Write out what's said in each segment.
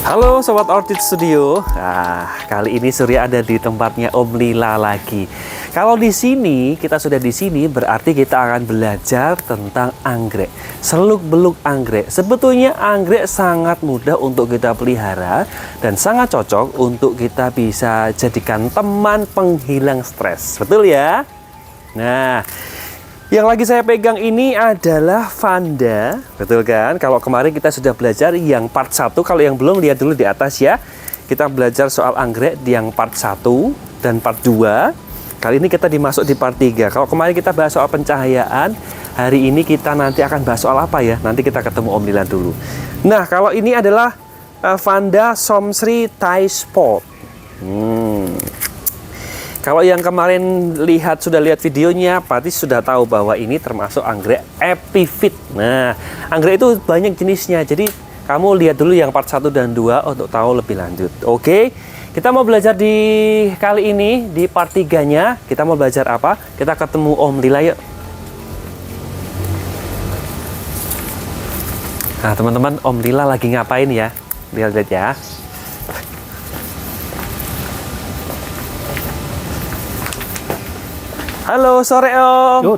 Halo Sobat Orchid Studio. Nah, kali ini Surya ada di tempatnya Om Lila lagi. Kalau di sini, kita sudah di sini, berarti kita akan belajar tentang anggrek. Seluk-beluk anggrek. Sebetulnya anggrek sangat mudah untuk kita pelihara dan sangat cocok untuk kita bisa jadikan teman penghilang stres. Betul ya? Nah, yang lagi saya pegang ini adalah Vanda, betul kan? Kalau kemarin kita sudah belajar yang part 1, kalau yang belum lihat dulu di atas ya. Kita belajar soal anggrek di yang part 1 dan part 2. Kali ini kita dimasuk di part 3. Kalau kemarin kita bahas soal pencahayaan, hari ini kita nanti akan bahas soal apa ya? Nanti kita ketemu Om Lila dulu. Nah, kalau ini adalah Vanda Somsri Thai Spot. Kalau yang kemarin sudah lihat videonya, pasti sudah tahu bahwa ini termasuk anggrek epifit. Nah, anggrek itu banyak jenisnya. Jadi, kamu lihat dulu yang part 1 dan 2 untuk tahu lebih lanjut. Oke, kita mau belajar di kali ini, di part 3-nya. Kita mau belajar apa? Kita ketemu Om Lila yuk. Nah, teman-teman, Om Lila lagi ngapain ya? Lihat-lihat ya. Halo, sore Om.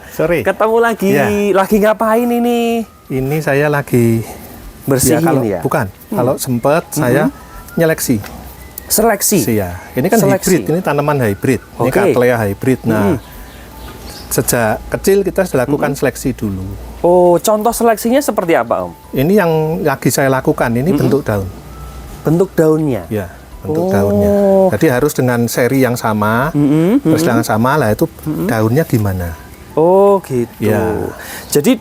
Sore. Ketemu lagi. Ya. Lagi ngapain ini? Ini saya lagi bersihin ya? Bukan. Kalau sempat saya nyeleksi. Seleksi? Iya. Ini kan hybrid, ini tanaman hybrid. Ini Cattleya hybrid. Nah, sejak kecil kita sudah lakukan seleksi dulu. Oh, contoh seleksinya seperti apa Om? Ini yang lagi saya lakukan, ini bentuk daun. Bentuk daunnya? Ya. Bentuk daunnya. Jadi harus dengan seri yang sama, persilangan sama lah itu daunnya gimana. Oh gitu. Ya. Jadi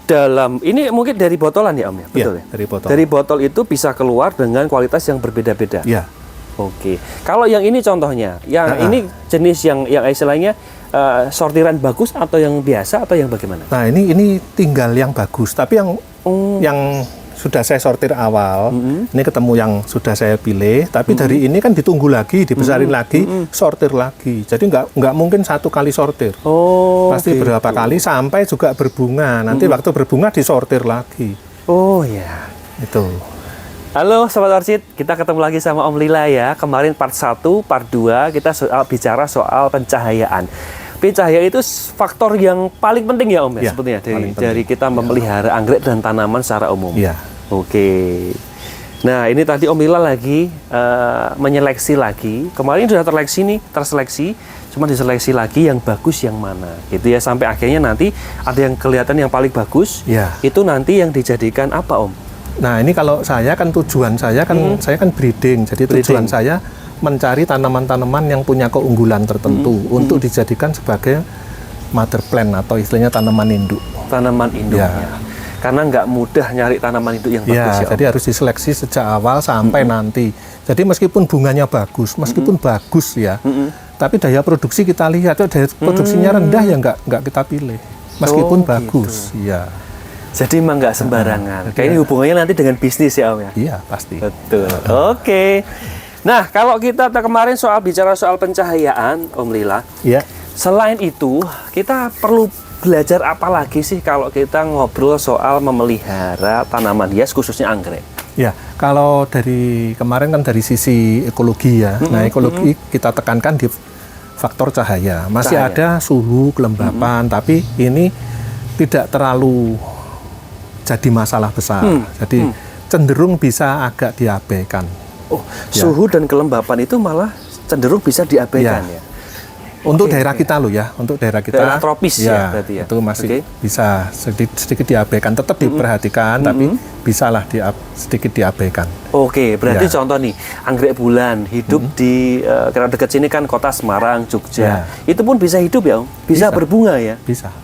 ini mungkin dari botolan ya Om ya? Betul ya? Dari botol. Dari botol itu bisa keluar dengan kualitas yang berbeda-beda. Ya. Oke. Kalau yang ini contohnya, ini jenis yang istilahnya sortiran bagus atau yang biasa atau yang bagaimana? Nah ini tinggal yang bagus, tapi yang sudah saya sortir awal, ini ketemu yang sudah saya pilih, tapi dari ini kan ditunggu lagi, dibesarin lagi, sortir lagi. Jadi nggak mungkin satu kali sortir. Pasti gitu. Berapa kali sampai juga berbunga. Nanti waktu berbunga disortir lagi. Oh ya, itu. Halo Sobat Orchid, kita ketemu lagi sama Om Lila ya. Kemarin part 1, part 2 kita bicara soal pencahayaan. Pencahayaan itu faktor yang paling penting ya Om ya, sebetulnya dari kita memelihara anggrek dan tanaman secara umum. Ya. Oke. Nah ini tadi Om Lila lagi menyeleksi lagi. Kemarin sudah terseleksi, cuma diseleksi lagi yang bagus yang mana, gitu ya. Sampai akhirnya nanti ada yang kelihatan yang paling bagus. Ya. Itu nanti yang dijadikan apa Om? Nah ini kalau saya kan tujuan saya kan saya kan breeding, jadi tujuan saya mencari tanaman-tanaman yang punya keunggulan tertentu untuk dijadikan sebagai mother plant atau istilahnya tanaman induk. Tanaman induknya. Ya. Karena nggak mudah nyari tanaman induk yang bagus ya. Jadi harus diseleksi sejak awal sampai nanti. Jadi meskipun bunganya bagus, meskipun bagus ya, tapi daya produksi kita lihat, daya produksinya rendah ya nggak kita pilih. Meskipun bagus, gitu. Ya. Jadi emang nggak sembarangan. Kayaknya hubungannya nanti dengan bisnis ya Om ya? Iya pasti. Betul. Oke. Nah, kalau kita kemarin bicara soal pencahayaan, Om Lila, selain itu, kita perlu belajar apa lagi sih kalau kita ngobrol soal memelihara tanaman hias, khususnya anggrek? Ya, kalau dari kemarin kan dari sisi ekologi ya. Nah, ekologi kita tekankan di faktor cahaya. Masih ada suhu, kelembapan, tapi ini tidak terlalu jadi masalah besar. Jadi cenderung bisa agak diabaikan. Oh, suhu dan kelembapan itu malah cenderung bisa diabaikan ya? Untuk daerah kita loh ya, untuk daerah kita. Daerah tropis ya berarti ya? Itu masih bisa sedikit diabaikan, tetap diperhatikan, tapi bisalah sedikit diabaikan. Oke, berarti contoh nih, anggrek bulan hidup di dekat sini kan kota Semarang, Jogja. Itu pun bisa hidup ya Om? Bisa berbunga ya? Bisa.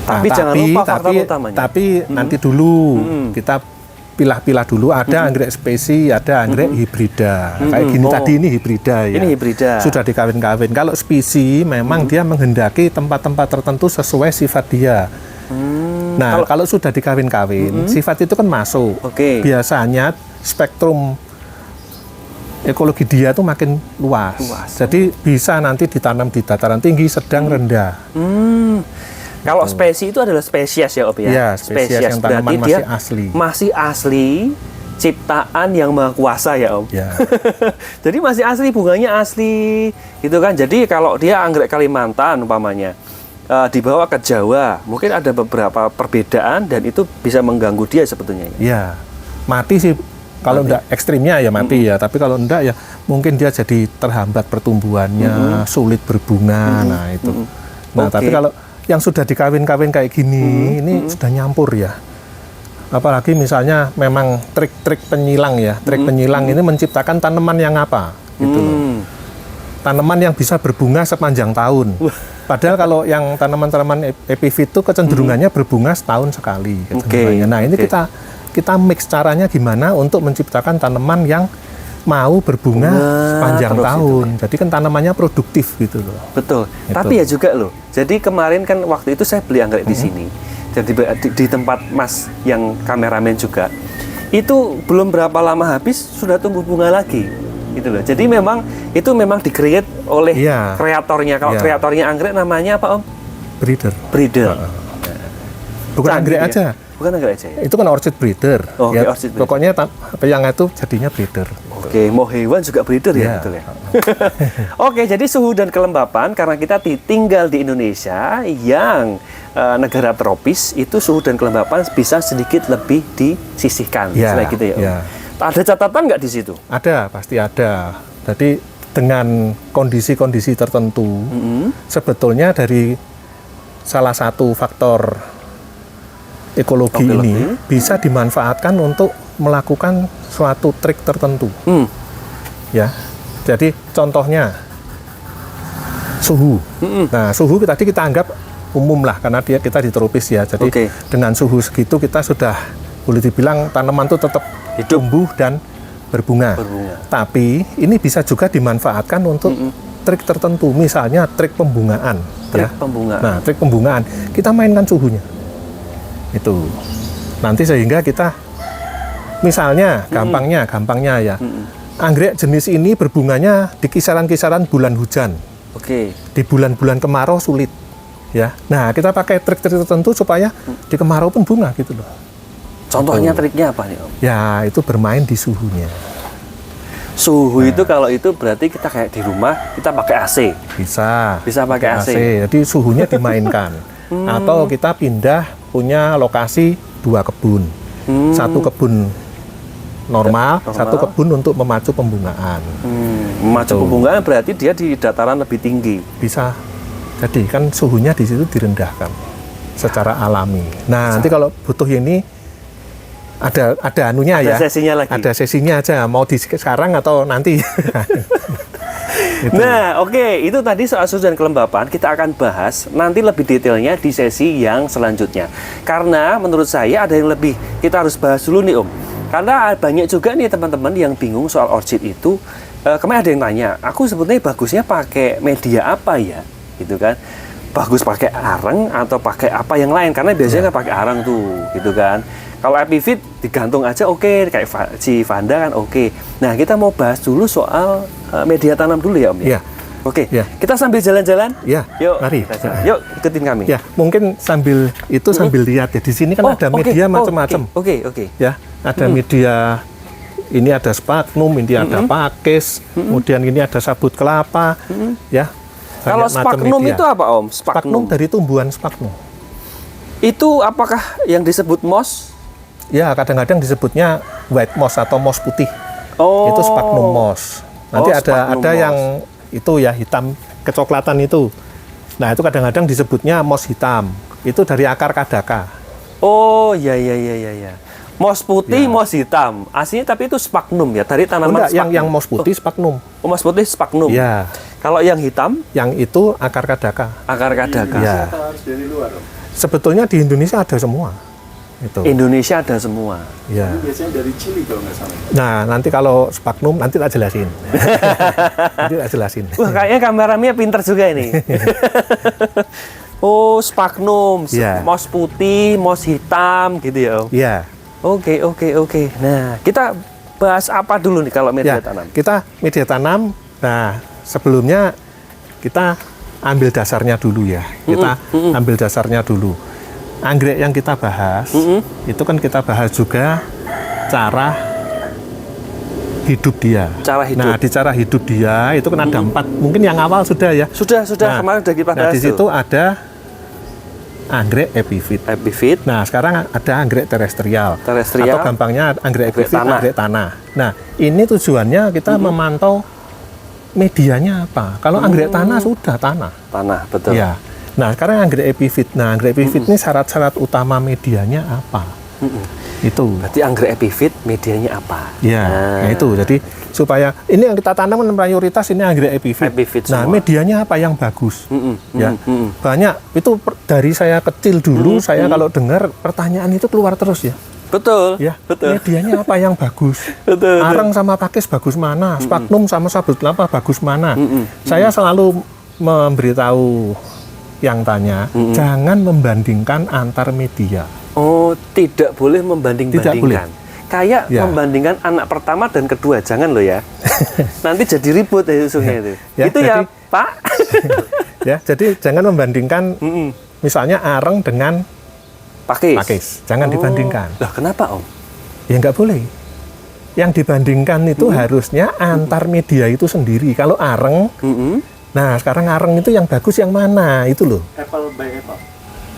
Tapi jangan lupa faktor utamanya. Tapi nanti dulu kita pilah-pilah dulu, ada anggrek spesi, ada anggrek hibrida. Kayak gini tadi ini hibrida ya. Ini hibrida. Sudah dikawin-kawin. Kalau spesi memang dia menghendaki tempat-tempat tertentu sesuai sifat dia. Nah, kalau sudah dikawin-kawin, sifat itu kan masuk. Biasanya spektrum ekologi dia tuh makin luas. Jadi bisa nanti ditanam di dataran tinggi, sedang, rendah. Kalau spesies itu adalah spesies ya Om ya? Iya, spesies yang tanaman berarti masih asli. Masih asli, ciptaan yang maha kuasa ya Om. Ya. Jadi masih asli, bunganya asli gitu kan. Jadi kalau dia anggrek Kalimantan umpamanya dibawa ke Jawa, mungkin ada beberapa perbedaan dan itu bisa mengganggu dia sebetulnya. Ya, mati sih. Kalau enggak ekstrimnya ya mati ya, tapi kalau enggak ya mungkin dia jadi terhambat pertumbuhannya, sulit berbunga. Nah itu. Nah tapi kalau yang sudah dikawin-kawin kayak gini, ini sudah nyampur ya. Apalagi misalnya memang trik-trik penyilang ya, trik penyilang ini menciptakan tanaman yang apa, gitu loh. Tanaman yang bisa berbunga sepanjang tahun. Padahal kalau yang tanaman-tanaman epifit itu kecenderungannya berbunga setahun sekali. Nah ini kita mix caranya gimana untuk menciptakan tanaman yang mau berbunga sepanjang tahun. Jadi kan tanamannya produktif gitu loh. Betul. Gitu. Tapi ya juga loh. Jadi kemarin kan waktu itu saya beli anggrek di sini. Jadi di tempat Mas yang kameramen juga. Itu belum berapa lama habis sudah tumbuh bunga lagi. Gitu loh. Jadi memang itu memang di-create oleh kreatornya. Kalau kreatornya anggrek namanya apa Om? Breeder. Breeder. Bukan anggrek aja. Bukan anggrek aja ya? Itu kan orchid breeder. Oh, ya, orchid breeder. Pokoknya yang itu jadinya breeder. Oke, mau hewan juga breeder ya, betul ya. Oke, jadi suhu dan kelembapan karena kita tinggal di Indonesia yang negara tropis, itu suhu dan kelembapan bisa sedikit lebih disisihkan, misalnya gitu ya. Ada catatan nggak di situ? Ada, pasti ada. Jadi dengan kondisi-kondisi tertentu, sebetulnya dari salah satu faktor ekologi ini bisa dimanfaatkan untuk melakukan suatu trik tertentu. Ya. Jadi contohnya suhu. Nah, suhu tadi kita anggap umum lah karena kita di tropis ya. Jadi dengan suhu segitu kita sudah boleh dibilang tanaman itu tetap tumbuh dan berbunga. Tapi ini bisa juga dimanfaatkan untuk trik tertentu, misalnya trik pembungaan. Pembungaan. Nah, trik pembungaan kita mainkan suhunya. Itu nanti sehingga kita misalnya gampangnya ya anggrek jenis ini berbunganya di kisaran-kisaran bulan hujan. Di bulan-bulan kemarau sulit ya. Nah kita pakai trik-trik tertentu supaya di kemarau pun bunga gitu loh. Contohnya triknya apa nih Om? Ya itu bermain di suhunya. Suhu itu kalau itu berarti kita kayak di rumah kita pakai AC. Bisa pakai AC. Jadi suhunya dimainkan. Atau kita pindah punya lokasi 2 kebun. Satu kebun normal, satu kebun untuk memacu pembungaan. Memacu pembungaan berarti dia di dataran lebih tinggi. Bisa. Jadi kan suhunya di situ direndahkan secara alami. Nah, nanti kalau butuh ini ada anunya ya. Ada sesinya lagi. Ada sesinya aja. Mau di sekarang atau nanti. Nah, itu tadi soal suhu dan kelembapan kita akan bahas nanti lebih detailnya di sesi yang selanjutnya. Karena menurut saya ada yang lebih kita harus bahas dulu nih Om. Karena banyak juga nih teman-teman yang bingung soal orchid itu. Kemarin ada yang tanya, aku sebetulnya bagusnya pakai media apa ya? Gitu kan. Bagus pakai areng atau pakai apa yang lain? Karena biasanya kan pakai areng tuh, gitu kan. Kalau epifit digantung aja kayak si Vanda kan Nah, kita mau bahas dulu soal media tanam dulu ya Om ya. Kita sambil jalan-jalan. Yuk, mari. Yuk, ikutin kami. Ya, mungkin sambil lihat ya. Di sini kan ada media macam-macam. Ya, ada media ini ada sphagnum, ini ada pakis, kemudian ini ada sabut kelapa, ya. Kalau sphagnum itu apa Om? Sphagnum dari tumbuhan sphagnum. Itu apakah yang disebut moss? Ya, kadang-kadang disebutnya white moss atau moss putih. Itu sphagnum moss. Nanti ada yang itu ya hitam kecoklatan itu. Nah, itu kadang-kadang disebutnya moss hitam. Itu dari akar kadaka. Iya. Moss putih, moss hitam. Aslinya tapi itu sphagnum ya, dari tanaman sphagnum. Yang moss putih sphagnum. Moss putih sphagnum. Ya. Kalau yang hitam? Yang itu akar kadaka. Akar kadaka. Ya. Sebetulnya di Indonesia ada semua. Itu. Indonesia ada semua. Ya. Ini biasanya dari Chili kalau nggak salah. Nah, nanti kalau sphagnum nanti tak jelasin. Wah, kayaknya kameramennya pinter juga ini. Sphagnum, moss putih, moss hitam gitu ya Om? Iya. Oke. Nah, kita bahas apa dulu nih kalau media tanam? Kita media tanam. Nah, sebelumnya kita ambil dasarnya dulu ya. Kita ambil dasarnya dulu. Anggrek yang kita bahas, itu kan kita bahas juga cara hidup dia. Cara hidup. Nah, di cara hidup dia itu kan ada 4. Mungkin yang awal sudah ya. Sudah kemarin udah kita bahas. Nah, di situ ada anggrek epifit. Nah, sekarang ada anggrek terestrial. Atau gampangnya anggrek epifit, anggrek tanah. Nah, ini tujuannya kita memantau medianya apa. Kalau anggrek tanah sudah tanah. Tanah, betul. Ya. Nah, sekarang anggrek epifit. Nah, anggrek epifit ini syarat-syarat utama medianya apa? Itu. Berarti anggrek epifit medianya apa? Ya, nah itu. Jadi supaya ini yang kita tanam mayoritas ini anggrek epifit. Nah, medianya apa yang bagus? Ya, banyak. Itu dari saya kecil dulu, saya kalau dengar pertanyaan itu keluar terus ya. Betul. Ya, betul. Medianya apa yang bagus? Betul. Areng sama pakis bagus mana? Sphagnum sama sabut kelapa bagus mana? Saya selalu memberitahu yang tanya, jangan membandingkan antar media. Oh, tidak boleh membanding-bandingkan. Tidak boleh. Kayak membandingkan anak pertama dan kedua, jangan loh ya. Nanti jadi ribut ya sungai itu. Ya, itu jadi, ya, Pak. Ya, jadi jangan membandingkan misalnya areng dengan pakis. Jangan dibandingkan. Lah kenapa, Om? Ya nggak boleh. Yang dibandingkan itu harusnya antar media itu sendiri. Kalau areng, nah sekarang areng itu yang bagus yang mana? Itu loh. Apple by apple.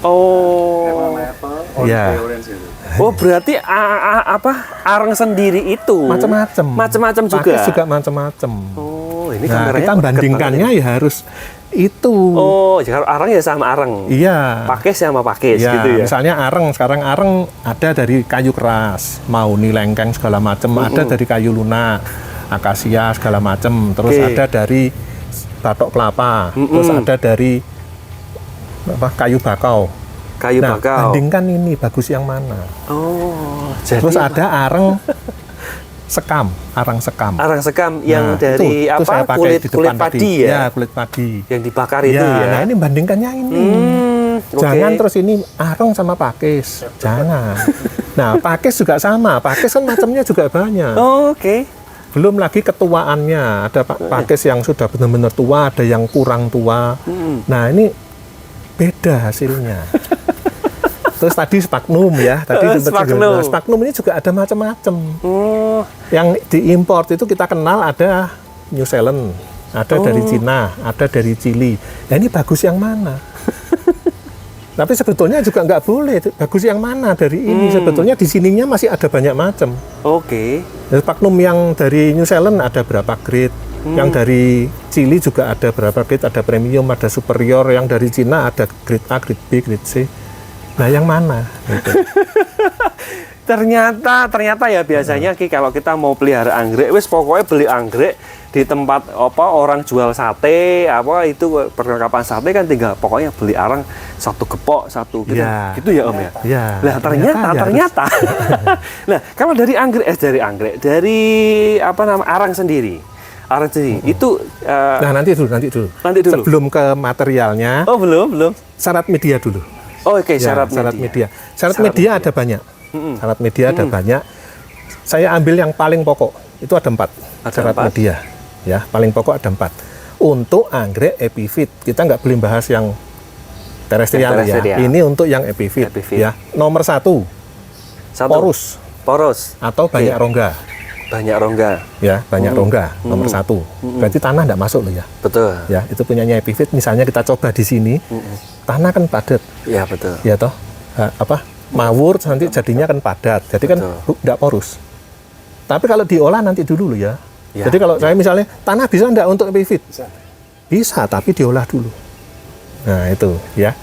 Oh. Apple, ya. orange itu. Oh, berarti apa? Areng sendiri itu macam-macam. Macam-macam juga. Pakis juga macam-macam. Oh, ini nah, kita bandingkannya ya harus itu. Oh, kalau areng ya sama areng. Iya. Pakis sama pakis ya, gitu ya. Misalnya areng, sekarang areng ada dari kayu keras, mauni, lengkeng segala macam, ada dari kayu lunak, akasia segala macam, terus ada dari batok kelapa, terus ada dari kayu bakau. Nah, bandingkan ini bagus yang mana. Oh, terus ada areng sekam, arang sekam. Arang sekam yang dari itu saya pakai kulit padi ya? Ya, kulit padi. Yang dibakar itu ya. Nah, ini bandingkannya ini. Jangan terus ini arang sama pakis. Jangan. Nah, pakis juga sama. Pakis kan macamnya juga banyak. Oh, oke. Belum lagi ketuaannya. Ada pakis yang sudah benar-benar tua, ada yang kurang tua. Nah, ini beda hasilnya. Terus tadi sphagnum ya, sphagnum ini juga ada macam-macam. Yang diimpor itu kita kenal ada New Zealand, ada dari Cina, ada dari Chili. Nah ini bagus yang mana? Tapi sebetulnya juga nggak boleh bagus yang mana dari ini. Sebetulnya di sininya masih ada banyak macam. Oke. Sphagnum yang dari New Zealand ada berapa grade? Yang dari Chili juga ada berapa grade? Ada premium, ada superior. Yang dari Cina ada grade A, grade B, grade C. Nah, yang mana? Gitu. ternyata ya biasanya kalau kita mau pelihara anggrek, wis pokoknya beli anggrek di tempat orang jual sate itu perlengkapan sate kan tinggal pokoknya beli arang satu gepok satu gitu ya. Gitu ya Om ya. Ya. Nah ternyata nah kalau dari anggrek dari arang sendiri. Itu nah nanti dulu. Sebelum ke materialnya. Oh belum. Syarat media dulu. Oh, oke, syarat media. Syarat media ada banyak. Syarat media ada banyak. Saya ambil yang paling pokok. Itu ada 4 syarat media. Ya, paling pokok ada 4. Untuk anggrek epifit, kita nggak boleh bahas yang terestrial ya. Ini untuk yang epifit. Ya. Nomor 1, porus atau banyak rongga. Banyak rongga. Ya, banyak rongga. Nomor 1. Berarti tanah nggak masuk loh ya. Betul. Ya, itu punyanya epifit. Misalnya kita coba di sini, tanah kan padat. Ya betul. Ya toh, mawur nanti jadinya kan padat. Jadi kan nggak porus. Tapi kalau diolah nanti dulu ya. Jadi kalau saya misalnya tanah bisa nggak untuk epifit? Bisa, tapi diolah dulu. Nah itu ya,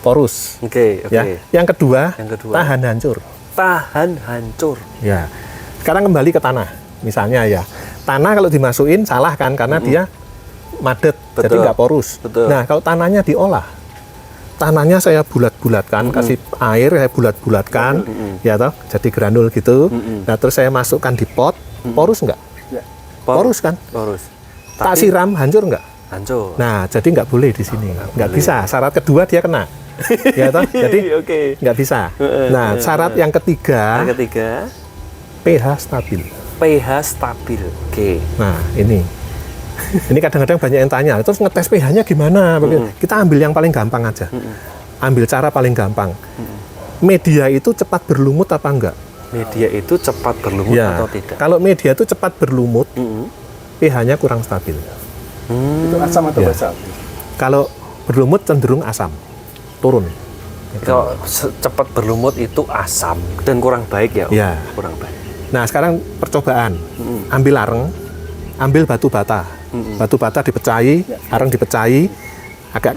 porus. Oke. Ya. Yang kedua, tahan hancur. Tahan hancur. Ya. Sekarang kembali ke tanah. Misalnya ya, tanah kalau dimasukin salah kan karena dia madet, jadi nggak porus. Nah kalau tanahnya diolah, tanahnya saya bulat-bulatkan, kasih air saya bulat-bulatkan, ya toh, jadi granul gitu. Nah terus saya masukkan di pot, porus nggak? Porus kan? Porus. Tak siram, hancur nggak? Hancur. Nah jadi nggak boleh di sini, nggak bisa. Syarat kedua dia kena, ya toh, jadi nggak bisa. Nah syarat yang ketiga, pH stabil. pH stabil. Oke. Nah ini kadang-kadang banyak yang tanya, terus ngetes pH-nya gimana? Kita ambil yang paling gampang aja. Ambil cara paling gampang. Media itu cepat berlumut apa enggak? Media itu cepat berlumut Ya, atau tidak? kalau media itu cepat berlumut, pH-nya kurang stabil. Itu asam atau Ya. basa? Kalau berlumut cenderung asam, turun. Kalau cepat berlumut itu asam dan kurang baik ya? Om? Ya. Kurang baik. Nah, sekarang percobaan. Ambil areng, ambil batu bata. Batu bata dipecahi, areng dipecahi,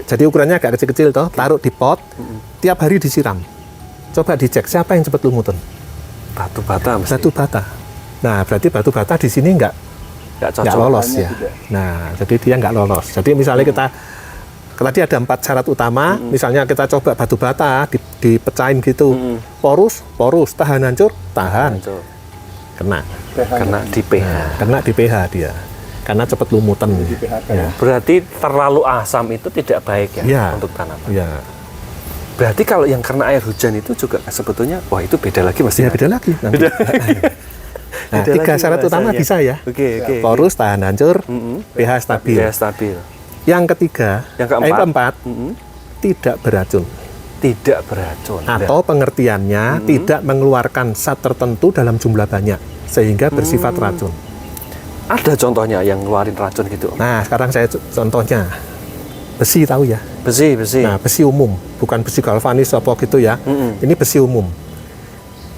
jadi ukurannya agak kecil-kecil toh, taruh di pot, tiap hari disiram. Coba dicek siapa yang cepat lumutan. Batu bata mesti. Batu bata. Nah, berarti batu bata di sini nggak Nggak lolos Hanya ya. tidak. Nah, jadi dia nggak lolos. Jadi misalnya kita tadi ada 4 syarat utama, misalnya kita coba batu bata dipecahin gitu, porus, tahan hancur, tahan, Hancur. kena, Kena di pH. kena di pH dia, karena cepat lumutan. PHK. Ya. Berarti terlalu asam itu tidak baik ya, Ya. untuk tanaman. Ya, Berarti kalau yang kena air hujan itu juga sebetulnya, wah itu beda lagi mesti. ya beda lagi. Nanti. Nah, Beda 3 lagi syarat utama bahasanya. bisa ya. Oke. Porus, tahan hancur, pH stabil. pH stabil. Yang ketiga, Yang keempat, tidak beracun. tidak beracun. Atau pengertiannya tidak mengeluarkan zat tertentu dalam jumlah banyak sehingga bersifat racun. Ada contohnya yang ngeluarin racun gitu. Nah, sekarang saya contohnya besi, tahu ya? Besi. Nah, besi umum, bukan besi galvanis apa gitu ya. Ini besi umum.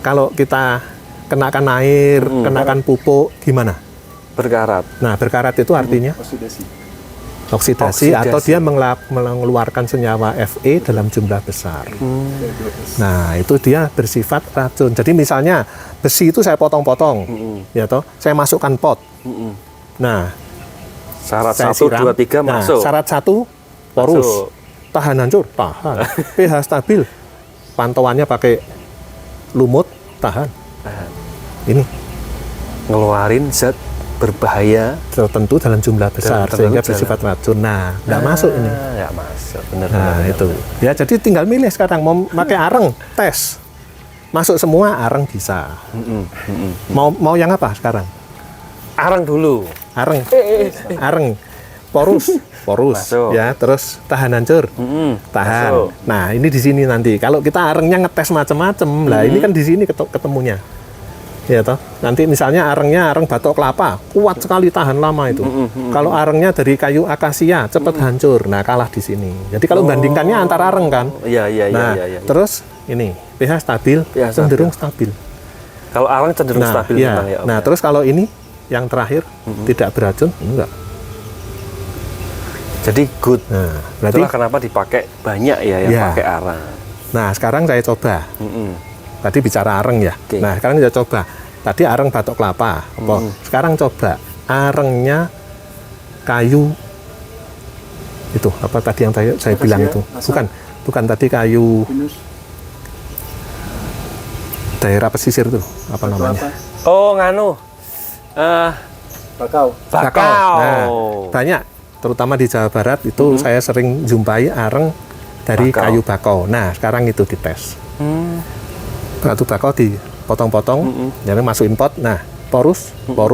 Kalau kita kenakan air, kenakan pupuk, gimana? Berkarat. Nah, berkarat itu artinya oksidasi atau dia mengeluarkan senyawa Fe dalam jumlah besar. Nah, itu dia bersifat racun. Jadi misalnya besi itu saya potong-potong, ya toh, saya masukkan pot. Nah, Syarat saya 1, siram. 2, 3 Nah, masuk. syarat 1 porus, Masuk. tahan hancur, tahan. pH stabil, pantauannya pakai lumut, tahan. Ini Ngeluarin zat berbahaya. tertentu dalam jumlah besar Dalam sehingga tertentu bersifat racun. Nah, nggak masuk ini. Nggak masuk, bener. Nah, itu. Ya, jadi tinggal milih sekarang mau pakai areng, tes. Masuk semua areng bisa. Mau yang apa sekarang? Arang dulu. Areng. Areng. Porus, Masuk. ya, terus tahan hancur. Tahan. Masuk. Nah, ini di sini nanti. Kalau kita arengnya ngetes macam-macam, lah ini kan di sini ketemunya. Ya toh. Nanti misalnya arengnya areng batok kelapa, kuat sekali tahan lama itu. Kalau arengnya dari kayu akasia, cepat hancur. Nah, kalah di sini. Jadi kalau bandingkannya antara areng kan. Iya. Nah, terus ini pH stabil, pH cenderung stabil. Kalau arang cenderung Nah, stabil iya. memang ya, Om, Nah, ya. terus kalau ini yang terakhir tidak beracun, enggak. Jadi good. Nah, berarti Itulah kenapa dipakai banyak ya yang Ya. pakai arang. nah, sekarang saya coba. Tadi bicara areng ya. Oke. Nah, sekarang saya coba. Tadi areng batok kelapa. Apa? Sekarang coba arengnya kayu itu apa tadi yang saya bilang itu? Bukan tadi kayu daerah pesisir itu apa namanya? Oh, nganu. Bakau. Bakau. Nah, banyak terutama di Jawa Barat itu saya sering jumpai areng dari Bakau. kayu bakau. Nah, sekarang itu dites. Batu bakau dipotong-potong, jadi masukin pot. Nah, porus,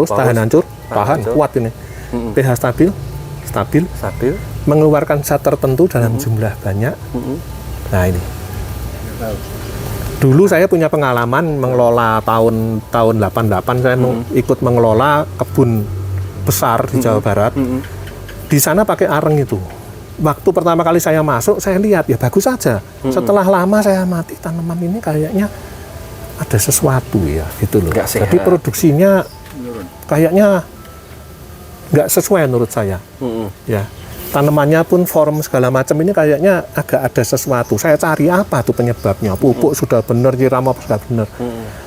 tahan hancur, tahan, hancur. kuat ini. pH stabil, Stabil. mengeluarkan zat tertentu dalam jumlah banyak. Nah, ini. Dulu saya punya pengalaman mengelola tahun 88 saya ikut mengelola kebun besar di Jawa Barat. Di sana pakai areng itu. Waktu pertama kali saya masuk, saya lihat ya bagus saja. Setelah lama saya amati tanaman ini kayaknya ada sesuatu ya, gitu loh. Nggak sehat. Jadi produksinya kayaknya nggak sesuai menurut saya. Ya, tanamannya pun form segala macam ini kayaknya agak ada sesuatu. Saya cari apa tuh penyebabnya. Pupuk sudah benar, nyiram apa sudah benar.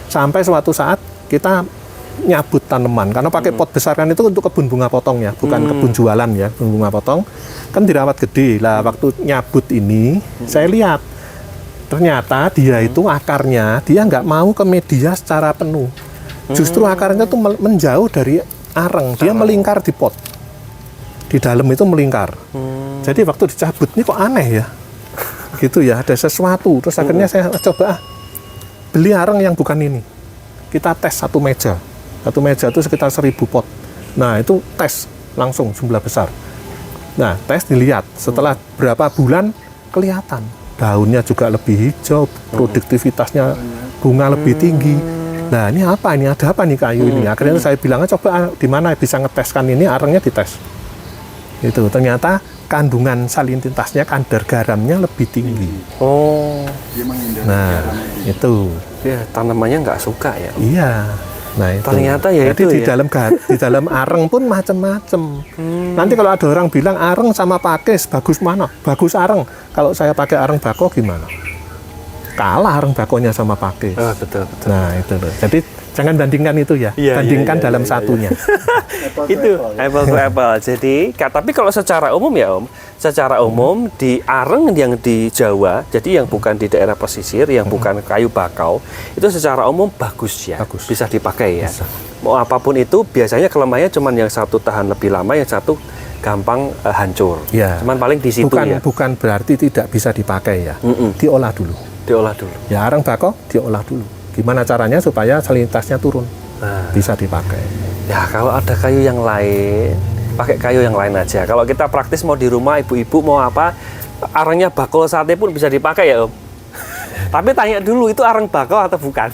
Sampai suatu saat kita nyabut tanaman karena pakai pot besar kan itu untuk kebun bunga potong ya, bukan kebun jualan ya, kebun bunga potong kan dirawat gede lah. Waktu nyabut ini saya lihat ternyata dia itu akarnya dia nggak mau ke media secara penuh, justru akarnya tuh menjauh dari areng, dia melingkar di pot, di dalam itu melingkar. Jadi waktu dicabut ini kok aneh ya, gitu ya, ada sesuatu. Terus akhirnya saya coba beli areng yang bukan ini, kita tes satu meja itu sekitar 1000 pot. Nah, itu tes langsung jumlah besar. Nah, tes dilihat setelah berapa bulan kelihatan daunnya juga lebih hijau, produktivitasnya bunga lebih tinggi. Nah ini apa ini? Ada apa nih kayu ini? Akhirnya saya bilang coba di mana bisa ngeteskan ini, arengnya dites. Itu ternyata kandungan salinitasnya, kadar garamnya lebih tinggi. Oh. Nah itu. Ya tanamannya nggak suka ya. Iya. Nah itu. Ternyata ya jadi itu di ya. di dalam areng pun macam-macam. Nanti kalau ada orang bilang areng sama pakis bagus mana? Bagus areng. Kalau saya pakai areng bako gimana? Kalah areng bakonya sama pakis. Oh, betul. Nah itu loh. Jadi jangan bandingkan itu ya. Iya, Bandingkan iya, dalam iya, satunya. Itu apple to apple. Jadi, tapi kalau secara umum ya Om, secara umum di areng yang di Jawa, jadi yang bukan di daerah pesisir, yang bukan kayu bakau, itu secara umum bagus ya, Bagus. bisa dipakai ya. Bisa. Mau apapun itu, biasanya kelemahannya cuma yang satu tahan lebih lama, yang satu gampang hancur. Ya. Cuman paling di situ ya. Bukan berarti tidak bisa dipakai ya. Diolah dulu. Diolah dulu. Ya areng bako diolah dulu. Gimana caranya supaya salinitasnya turun? Nah. Bisa dipakai. Ya kalau ada kayu yang lain, pakai kayu yang lain aja. Kalau kita praktis mau di rumah, ibu-ibu mau apa, arengnya bakau sate pun bisa dipakai ya Om. Tapi tanya dulu itu areng bakau atau bukan.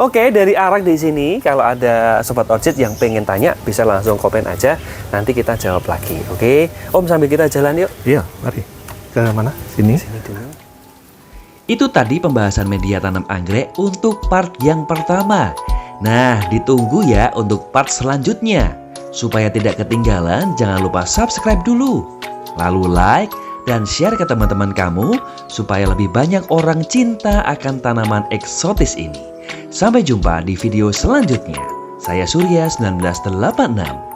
Oke, dari areng di sini kalau ada sobat orchid yang pengen tanya bisa langsung komen aja. Nanti kita jawab lagi. Oke, Om sambil kita jalan yuk. Iya, mari. Ke mana? Sini. Sini dulu. Itu tadi pembahasan media tanam anggrek untuk part yang pertama. Nah, ditunggu ya untuk part selanjutnya. Supaya tidak ketinggalan, jangan lupa subscribe dulu. Lalu like dan share ke teman-teman kamu supaya lebih banyak orang cinta akan tanaman eksotis ini. Sampai jumpa di video selanjutnya. Saya Surya 1986.